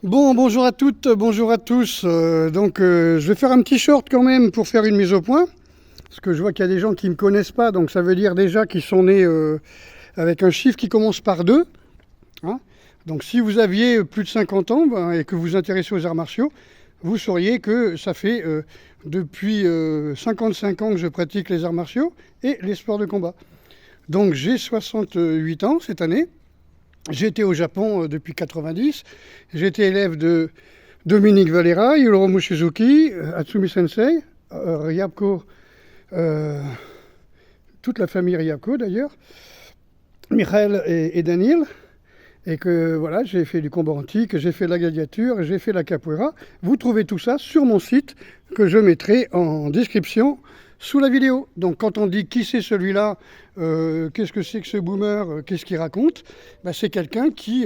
Bon, bonjour à toutes, bonjour à tous. Je vais faire un petit short quand même pour faire une mise au point. Parce que je vois qu'il y a des gens qui ne me connaissent pas, donc ça veut dire déjà qu'ils sont nés avec un chiffre qui commence par 2. Hein. Donc si vous aviez plus de 50 ans et que vous vous intéressez aux arts martiaux, vous sauriez que ça fait depuis 55 ans que je pratique les arts martiaux et les sports de combat. Donc j'ai 68 ans cette année. J'ai été au Japon depuis 90. J'ai été élève de Dominique Valera, Hiromu Shizuki, Hatsumi Sensei, Ryabko, toute la famille Ryabko d'ailleurs, Michael et Daniel. Et que voilà, j'ai fait du combat antique, j'ai fait la gladiature, j'ai fait la capoeira. Vous trouvez tout ça sur mon site que je mettrai en description sous la vidéo. Donc quand on dit qui c'est celui-là, qu'est-ce que c'est que ce boomer, qu'est-ce qu'il raconte, c'est quelqu'un qui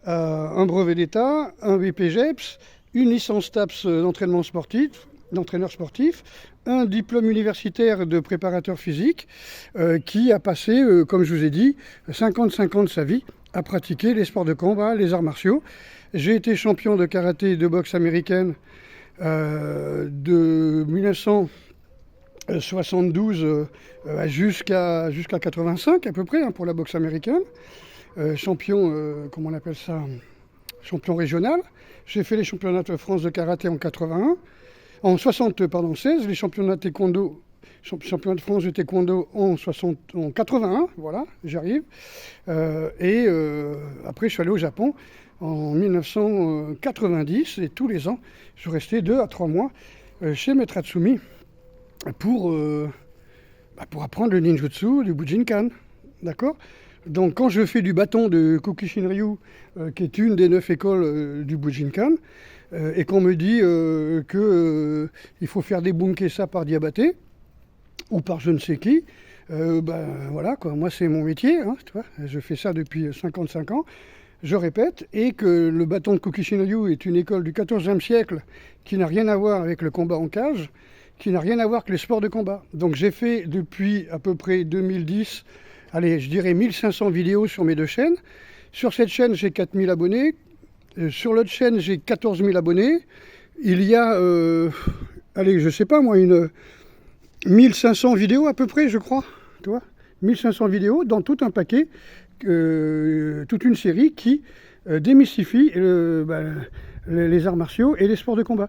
a un brevet d'État, un BPGEPS, une licence TAPS d'entraîneur sportif, un diplôme universitaire de préparateur physique, qui a passé, comme je vous ai dit, 55 ans de sa vie à pratiquer les sports de combat, les arts martiaux. J'ai été champion de karaté et de boxe américaine de 1972 jusqu'à 85 à peu près pour la boxe américaine. Champion, comment on appelle ça, champion régional. J'ai fait les championnats de France de karaté en 81, en 76, les championnats de taekwondo, championnat de France de taekwondo en 81, voilà, j'arrive. Après, je suis allé au Japon en 1990 et tous les ans, je restais 2 à 3 mois chez Maître Hatsumi pour apprendre le ninjutsu du Bujinkan, d'accord. Donc quand je fais du bâton de Kukishinryu, qui est une des 9 écoles du Bujinkan, et qu'on me dit qu'il faut faire des bunkesa par Diabaté, ou par je ne sais qui, voilà quoi, moi c'est mon métier, hein, tu vois, je fais ça depuis 55 ans, je répète, et que le bâton de Kukishinryu est une école du XIVe siècle qui n'a rien à voir avec le combat en cage, qui n'a rien à voir avec les sports de combat. Donc j'ai fait depuis à peu près 2010, allez, je dirais 1500 vidéos sur mes 2 chaînes. Sur cette chaîne, j'ai 4000 abonnés. Sur l'autre chaîne, j'ai 14 000 abonnés. Il y a, allez, je sais pas moi, 1500 vidéos à peu près, je crois. Tu vois, 1500 vidéos dans tout un paquet, toute une série qui démystifie les arts martiaux et les sports de combat.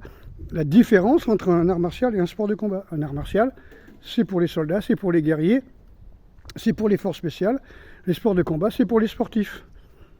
La différence entre un art martial et un sport de combat. Un art martial, c'est pour les soldats, c'est pour les guerriers, c'est pour les forces spéciales. Les sports de combat, c'est pour les sportifs.